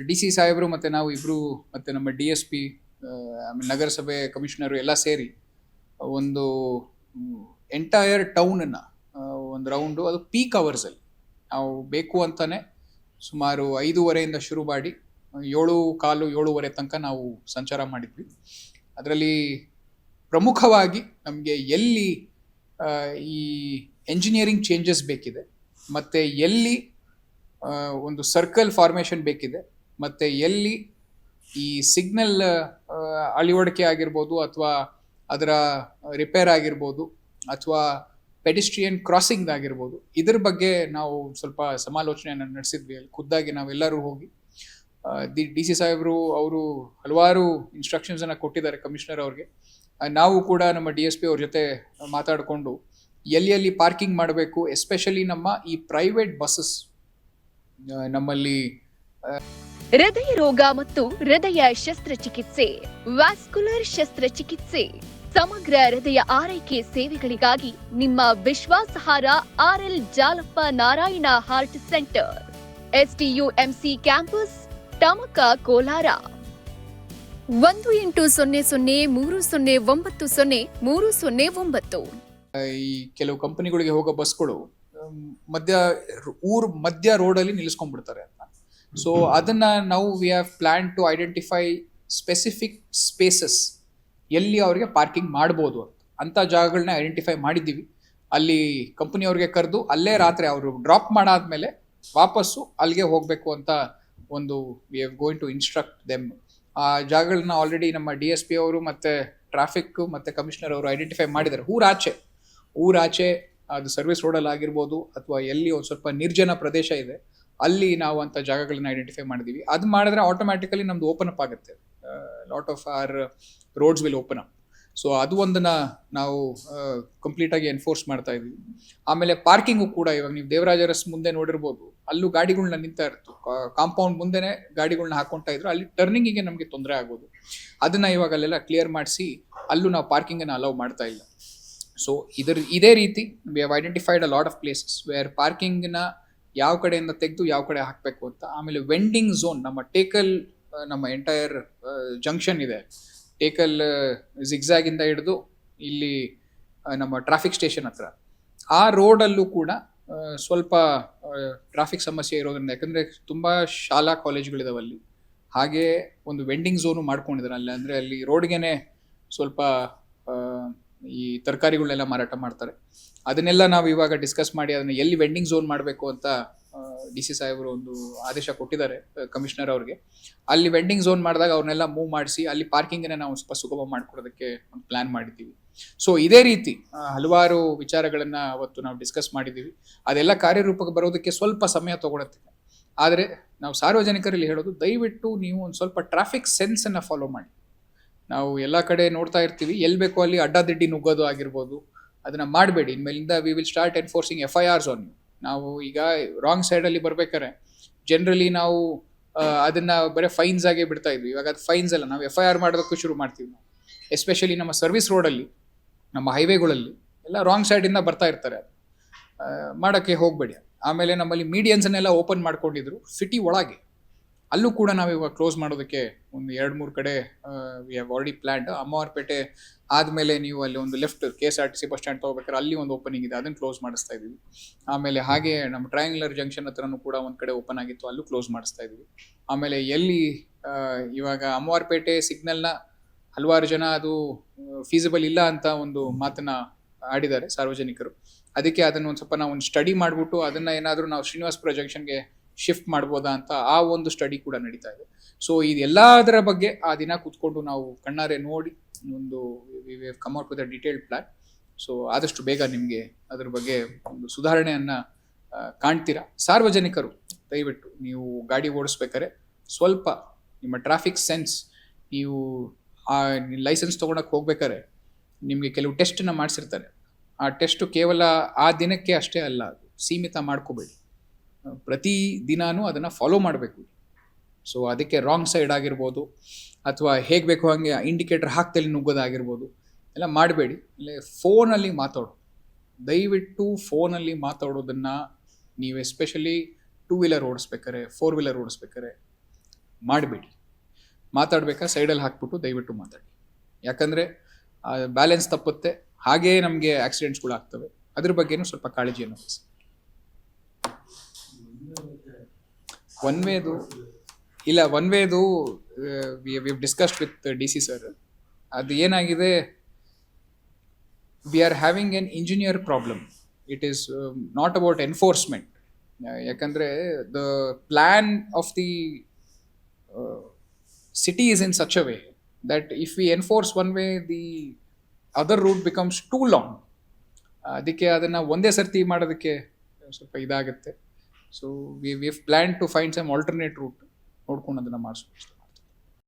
D C ಸಾಹೇಬರು ಮತ್ತು ನಾವು ಇಬ್ಬರು ಮತ್ತು ನಮ್ಮ ಡಿ ಎಸ್ ಪಿ ಆಮೇಲೆ ನಗರಸಭೆ ಕಮಿಷನರು ಎಲ್ಲ ಸೇರಿ ಒಂದು ಎಂಟೈರ್ ಟೌನನ್ನು ಒಂದು ರೌಂಡು, ಅದು ಪೀಕ್ ಅವರ್ಸಲ್ಲಿ ನಾವು ಬೇಕು ಅಂತಾನೆ ಸುಮಾರು 5:30 ಶುರು ಮಾಡಿ 7:15 7:30 ತನಕ ನಾವು ಸಂಚಾರ ಮಾಡಿದ್ವಿ. ಅದರಲ್ಲಿ ಪ್ರಮುಖವಾಗಿ ನಮಗೆ ಎಲ್ಲಿ ಈ ಎಂಜಿನಿಯರಿಂಗ್ ಚೇಂಜಸ್ ಬೇಕಿದೆ, ಮತ್ತು ಎಲ್ಲಿ ಒಂದು ಸರ್ಕಲ್ ಫಾರ್ಮೇಷನ್ ಬೇಕಿದೆ, ಮತ್ತು ಎಲ್ಲಿ ಈ ಸಿಗ್ನಲ್ ಅಳವಡಿಕೆ ಆಗಿರ್ಬೋದು ಅಥವಾ ಅದರ ರಿಪೇರ್ ಆಗಿರ್ಬೋದು ಅಥವಾ ಪೆಡಿಸ್ಟ್ರಿಯನ್ ಕ್ರಾಸಿಂಗ್ ಆಗಿರ್ಬೋದು, ಇದ್ರ ಬಗ್ಗೆ ನಾವು ಸ್ವಲ್ಪ ಸಮಾಲೋಚನೆಯನ್ನು ನಡೆಸಿದ್ವಿ. ಅಲ್ಲಿ ಖುದ್ದಾಗಿ ನಾವೆಲ್ಲರೂ ಹೋಗಿ ಡಿ ಸಿ ಸಾಹೇಬರು ಅವರು ಹಲವಾರು ಇನ್ಸ್ಟ್ರಕ್ಷನ್ಸನ್ನು ಕೊಟ್ಟಿದ್ದಾರೆ ಕಮಿಷನರ್ ಅವ್ರಿಗೆ. ನಾವು ಕೂಡ ನಮ್ಮ ಡಿ ಎಸ್ ಪಿ ಅವ್ರ ಜೊತೆ ಮಾತಾಡಿಕೊಂಡು ಎಲ್ಲಿ ಪಾರ್ಕಿಂಗ್ ಮಾಡಬೇಕು, ಎಸ್ಪೆಷಲಿ ನಮ್ಮ ಈ ಪ್ರೈವೇಟ್ ಬಸ್ಸಸ್ ನಮ್ಮಲ್ಲಿ ಹೃದಯ ರೋಗ ಮತ್ತು ಹೃದಯ ಶಸ್ತ್ರಚಿಕಿತ್ಸೆ, ವ್ಯಾಸ್ಕ್ಯುಲರ್ ಶಸ್ತ್ರಚಿಕಿತ್ಸೆ, ಸಮಗ್ರ ಹೃದಯ ಆರೈಕೆ ಸೇವೆಗಳಿಗಾಗಿ ನಿಮ್ಮ ವಿಶ್ವಾಸಾರ್ಹ RL Jalappa Narayana heart centre, STUMC campus, Tamaka, Kolar. 180030090309. ಈ ಕೆಲವು ಕಂಪನಿಗಳಿಗೆ ಹೋಗೋ ಬಸ್ಗಳು ಮಧ್ಯ ರೋಡಲ್ಲಿ ನಿಲ್ಲಿಸ್ಕೊಂಡ್ಬಿಡ್ತಾರೆ ಅಂತ. ಸೊ ಅದನ್ನ ನಾವು we have plan to identify specific spaces ಎಲ್ಲಿ ಅವರಿಗೆ ಪಾರ್ಕಿಂಗ್ ಮಾಡ್ಬೋದು ಅಂತ ಜಾಗಗಳನ್ನ ಐಡೆಂಟಿಫೈ ಮಾಡಿದ್ದೀವಿ. ಅಲ್ಲಿ ಕಂಪನಿಯವ್ರಿಗೆ ಕರೆದು ಅಲ್ಲೇ ರಾತ್ರಿ ಅವರು ಡ್ರಾಪ್ ಮಾಡಾದ್ಮೇಲೆ ವಾಪಸ್ಸು ಅಲ್ಲಿಗೆ ಹೋಗಬೇಕು ಅಂತ ಒಂದು we are going to instruct them. ಆ ಜಾಗಗಳನ್ನ ಆಲ್ರೆಡಿ ನಮ್ಮ ಡಿ ಎಸ್ ಪಿ ಅವರು ಮತ್ತು ಟ್ರಾಫಿಕ್ ಮತ್ತು ಕಮಿಷನರ್ ಅವರು ಐಡೆಂಟಿಫೈ ಮಾಡಿದ್ದಾರೆ. ಊರಾಚೆ ಅದು ಸರ್ವಿಸ್ ರೋಡಲ್ಲಿ ಆಗಿರ್ಬೋದು ಅಥವಾ ಎಲ್ಲಿ ಒಂದು ಸ್ವಲ್ಪ ನಿರ್ಜನ ಪ್ರದೇಶ ಇದೆ ಅಲ್ಲಿ ನಾವು ಅಂಥ ಜಾಗಗಳನ್ನ ಐಡೆಂಟಿಫೈ ಮಾಡಿದ್ದೀವಿ. ಅದು ಮಾಡಿದ್ರೆ ಆಟೋಮ್ಯಾಟಿಕಲಿ ನಮ್ದು ಓಪನ್ ಅಪ್ ಆಗುತ್ತೆ, lot of our roads will open up. So ಅದು ಒಂದನ್ನು ನಾವು ಕಂಪ್ಲೀಟಾಗಿ ಎನ್ಫೋರ್ಸ್ ಮಾಡ್ತಾ ಇದ್ದೀವಿ. ಆಮೇಲೆ ಪಾರ್ಕಿಂಗು ಕೂಡ ಇವಾಗ ನೀವು ದೇವರಾಜ ಅರಸ್ ಮುಂದೆ ನೋಡಿರ್ಬೋದು, ಅಲ್ಲೂ ಗಾಡಿಗಳನ್ನ ನಿಂತಾ ಇರ್ತು, ಕಾಂಪೌಂಡ್ ಮುಂದೆನೆ ಗಾಡಿಗಳನ್ನ ಹಾಕೊಳ್ತಾ ಇದ್ರು. ಅಲ್ಲಿ ಟರ್ನಿಂಗಿಗೆ ನಮಗೆ ತೊಂದರೆ ಆಗೋದು. ಅದನ್ನು ಇವಾಗ ಅಲ್ಲೆಲ್ಲ ಕ್ಲಿಯರ್ ಮಾಡಿಸಿ ಅಲ್ಲೂ ನಾವು ಪಾರ್ಕಿಂಗನ್ನು ಅಲೌ ಮಾಡ್ತಾ ಇಲ್ಲ. ಸೊ ಇದೇ ರೀತಿ we have identified a lot of places where ಪಾರ್ಕಿಂಗ್ನ ಯಾವ ಕಡೆಯಿಂದ ತೆಗೆದು ಯಾವ ಕಡೆ ಹಾಕಬೇಕು ಅಂತ. ಆಮೇಲೆ ವೆಂಡಿಂಗ್ ಝೋನ್, ನಮ್ಮ ಟೇಕಲ್, ನಮ್ಮ ಎಂಟೈರ್ ಜಂಕ್ಷನ್ ಇದೆ, ಟೇಕಲ್ ಜಿಗ್ಜಾಗಿಂದ ಹಿಡಿದು ಇಲ್ಲಿ ನಮ್ಮ ಟ್ರಾಫಿಕ್ ಸ್ಟೇಷನ್ ಹತ್ರ, ಆ ರೋಡಲ್ಲೂ ಕೂಡ ಸ್ವಲ್ಪ ಟ್ರಾಫಿಕ್ ಸಮಸ್ಯೆ ಇರೋದ್ರಿಂದ, ಯಾಕಂದರೆ ತುಂಬ ಶಾಲಾ ಕಾಲೇಜುಗಳಿದಾವೆ ಅಲ್ಲಿ, ಹಾಗೆ ಒಂದು ವೆಂಡಿಂಗ್ ಝೋನು ಮಾಡ್ಕೊಂಡಿದ್ದಾರೆ ಅಲ್ಲಿ. ಅಂದರೆ ಅಲ್ಲಿ ರೋಡ್ಗೆ ಸ್ವಲ್ಪ ಈ ತರಕಾರಿಗಳನ್ನೆಲ್ಲ ಮಾರಾಟ ಮಾಡ್ತಾರೆ. ಅದನ್ನೆಲ್ಲ ನಾವು ಇವಾಗ ಡಿಸ್ಕಸ್ ಮಾಡಿ ಅದನ್ನು ಎಲ್ಲಿ ವೆಂಡಿಂಗ್ ಝೋನ್ ಮಾಡಬೇಕು ಅಂತ ಡಿ ಸಿ ಸಾಹೇಬರು ಒಂದು ಆದೇಶ ಕೊಟ್ಟಿದ್ದಾರೆ ಕಮಿಷನರ್ ಅವ್ರಿಗೆ. ಅಲ್ಲಿ ವೆಂಡಿಂಗ್ ಝೋನ್ ಮಾಡಿದಾಗ ಅವ್ರನ್ನೆಲ್ಲ ಮೂವ್ ಮಾಡಿಸಿ ಅಲ್ಲಿ ಪಾರ್ಕಿಂಗನ್ನು ನಾವು ಸ್ವಲ್ಪ ಸುಗಮ ಮಾಡಿಕೊಡೋದಕ್ಕೆ ಒಂದು ಪ್ಲ್ಯಾನ್ ಮಾಡಿದ್ದೀವಿ. ಸೊ ಇದೇ ರೀತಿ ಹಲವಾರು ವಿಚಾರಗಳನ್ನು ಅವತ್ತು ನಾವು ಡಿಸ್ಕಸ್ ಮಾಡಿದ್ದೀವಿ. ಅದೆಲ್ಲ ಕಾರ್ಯರೂಪಕ್ಕೆ ಬರೋದಕ್ಕೆ ಸ್ವಲ್ಪ ಸಮಯ ತೊಗೊಳುತ್ತೆ. ಆದರೆ ನಾವು ಸಾರ್ವಜನಿಕರಲ್ಲಿ ಹೇಳೋದು, ದಯವಿಟ್ಟು ನೀವು ಒಂದು ಸ್ವಲ್ಪ ಟ್ರಾಫಿಕ್ ಸೆನ್ಸನ್ನು ಫಾಲೋ ಮಾಡಿ. ನಾವು ಎಲ್ಲ ಕಡೆ ನೋಡ್ತಾ ಇರ್ತೀವಿ, ಎಲ್ಲಿ ಬೇಕೋ ಅಲ್ಲಿ ಅಡ್ಡಾದಿಡ್ಡಿ ನುಗ್ಗೋದು ಆಗಿರ್ಬೋದು, ಅದನ್ನು ಮಾಡಬೇಡಿ. ಇನ್ಮೇಲಿಂದ we will start enforcing FIRs on you. ನಾವು ಈಗ ರಾಂಗ್ ಸೈಡಲ್ಲಿ ಬರ್ಬೇಕಾರೆ ಜನರಲಿ ನಾವು ಅದನ್ನು ಬರೀ ಫೈನ್ಸ್ ಆಗೇ ಬಿಡ್ತಾ ಇದ್ವಿ. ಇವಾಗ ಅದು ಫೈನ್ಸ್ ಅಲ್ಲ, ನಾವು FIR ಮಾಡೋದಕ್ಕೂ ಶುರು ಮಾಡ್ತೀವಿ ನಾವು. ಎಸ್ಪೆಷಲಿ ನಮ್ಮ ಸರ್ವಿಸ್ ರೋಡಲ್ಲಿ, ನಮ್ಮ ಹೈವೇಗಳಲ್ಲಿ ಎಲ್ಲ ರಾಂಗ್ ಸೈಡಿಂದ ಬರ್ತಾ ಇರ್ತಾರೆ. ಅದು ಮಾಡೋಕ್ಕೆ ಹೋಗಬೇಡಿ. ಆಮೇಲೆ ನಮ್ಮಲ್ಲಿ ಮೀಡಿಯನ್ಸನ್ನೆಲ್ಲ ಓಪನ್ ಮಾಡ್ಕೊಂಡಿದ್ರು ಸಿಟಿ ಒಳಗೆ, ಅಲ್ಲೂ ಕೂಡ ನಾವು ಇವಾಗ ಕ್ಲೋಸ್ ಮಾಡೋದಕ್ಕೆ ಒಂದು 2-3 ಕಡೆ ವಿ ಹ್ಯಾವ್ ಆಲ್ರೆಡಿ ಪ್ಲ್ಯಾನ್ಡ್. ಅಮ್ಮವಾರಪೇಟೆ ಆದಮೇಲೆ ನೀವು ಅಲ್ಲಿ ಒಂದು ಲೆಫ್ಟ್ KSRTC ಬಸ್ ಸ್ಟ್ಯಾಂಡ್ ತೊಗೋಬೇಕಾದ್ರೆ ಅಲ್ಲಿ ಒಂದು ಓಪನಿಂಗ್ ಇದೆ, ಅದನ್ನು ಕ್ಲೋಸ್ ಮಾಡಿಸ್ತಾ ಇದ್ದೀವಿ. ಆಮೇಲೆ ಹಾಗೆ ನಮ್ಮ ಟ್ರಯಾಂಗ್ಯುಲರ್ ಜಂಕ್ಷನ್ ಹತ್ರನೂ ಕೂಡ ಒಂದು ಕಡೆ ಓಪನ್ ಆಗಿತ್ತು, ಅಲ್ಲೂ ಕ್ಲೋಸ್ ಮಾಡಿಸ್ತಾ ಇದ್ದೀವಿ. ಆಮೇಲೆ ಎಲ್ಲಿ ಇವಾಗ ಅಮ್ಮವಾರಪೇಟೆ ಸಿಗ್ನಲ್ನ ಹಲವಾರು ಜನ ಅದು ಫೀಸಿಬಲ್ ಇಲ್ಲ ಅಂತ ಒಂದು ಮಾತನ್ನು ಆಡಿದ್ದಾರೆ ಸಾರ್ವಜನಿಕರು. ಅದಕ್ಕೆ ಅದನ್ನು ಒಂದು ಸ್ವಲ್ಪ ನಾವು ಒಂದು ಸ್ಟಡಿ ಮಾಡಿಬಿಟ್ಟು ಅದನ್ನು ಏನಾದರೂ ನಾವು ಶ್ರೀನಿವಾಸಪುರ ಜಂಕ್ಷನ್ಗೆ ಶಿಫ್ಟ್ ಮಾಡ್ಬೋದಾ ಅಂತ ಆ ಒಂದು ಸ್ಟಡಿ ಕೂಡ ನಡೀತಾ ಇದೆ. ಸೊ ಇದೆಲ್ಲದರ ಬಗ್ಗೆ ಆ ದಿನ ಕೂತ್ಕೊಂಡು ನಾವು ಕಣ್ಣಾರೆ ನೋಡಿ ಒಂದು we have come out with a detailed plan. So ಆದಷ್ಟು ಬೇಗ ನಿಮಗೆ ಅದ್ರ ಬಗ್ಗೆ ಒಂದು ಸುಧಾರಣೆಯನ್ನು ಕಾಣ್ತೀರಾ. ಸಾರ್ವಜನಿಕರು ದಯವಿಟ್ಟು ನೀವು ಗಾಡಿ ಓಡಿಸ್ಬೇಕಾದ್ರೆ ಸ್ವಲ್ಪ ನಿಮ್ಮ ಟ್ರಾಫಿಕ್ ಸೆನ್ಸ್, ನೀವು ಆ ಲೈಸೆನ್ಸ್ ತೊಗೊಳಕ್ಕೆ ಹೋಗ್ಬೇಕಾದ್ರೆ ನಿಮಗೆ ಕೆಲವು ಟೆಸ್ಟನ್ನು ಮಾಡಿಸಿರ್ತಾರೆ. ಆ ಟೆಸ್ಟು ಕೇವಲ ಆ ದಿನಕ್ಕೆ ಅಷ್ಟೇ ಅಲ್ಲ, ಅದು ಸೀಮಿತ ಮಾಡ್ಕೋಬೇಡಿ, ಪ್ರತಿ ದಿನಾನೂ ಅದನ್ನು ಫಾಲೋ ಮಾಡಬೇಕು. ಸೊ ಅದಕ್ಕೆ ರಾಂಗ್ ಸೈಡ್ ಆಗಿರ್ಬೋದು ಅಥವಾ ಹೇಗೆ ಬೇಕೋ ಹಾಗೆ ಇಂಡಿಕೇಟರ್ ಹಾಕ್ತಲ್ಲಿ ನುಗ್ಗೋದಾಗಿರ್ಬೋದು ಎಲ್ಲ ಮಾಡಬೇಡಿ. ಅಲ್ಲೇ ಫೋನಲ್ಲಿ ದಯವಿಟ್ಟು ಫೋನಲ್ಲಿ ಮಾತಾಡೋದನ್ನು ನೀವು ಎಸ್ಪೆಷಲಿ 2 ವೀಲರ್ ಓಡಿಸ್ಬೇಕಾರೆ, 4 ವೀಲರ್ ಓಡಿಸ್ಬೇಕಾರೆ ಮಾಡಬೇಡಿ. ಮಾತಾಡಬೇಕಾ ಸೈಡಲ್ಲಿ ಹಾಕ್ಬಿಟ್ಟು ದಯವಿಟ್ಟು ಮಾತಾಡಿ. ಯಾಕಂದರೆ ಬ್ಯಾಲೆನ್ಸ್ ತಪ್ಪುತ್ತೆ, ಹಾಗೇ ನಮಗೆ ಆಕ್ಸಿಡೆಂಟ್ಸ್ಗಳು ಆಗ್ತವೆ. ಅದ್ರ ಬಗ್ಗೆನೂ ಸ್ವಲ್ಪ ಕಾಳಜಿಯನ್ನು ವಹಿಸಿ. ಒನ್ ವೇದು we discussed with DC sir. ಅದು ಏನಾಗಿದೆ, we are having an engineer problem. It is not about enforcement. ಯಾಕಂದರೆ the plan of the city is in such a way that if we enforce one way, the other route becomes too long. ಅದಕ್ಕೆ ಅದನ್ನು ಒಂದೇ ಸರ್ತಿ ಮಾಡೋದಕ್ಕೆ ಸ್ವಲ್ಪ ಇದಾಗುತ್ತೆ. So we plan to find some alternate route ನೋಡ್ಕೊಂಡು ಅದನ್ನು ಮಾಡಿಸ್ಬೋದು.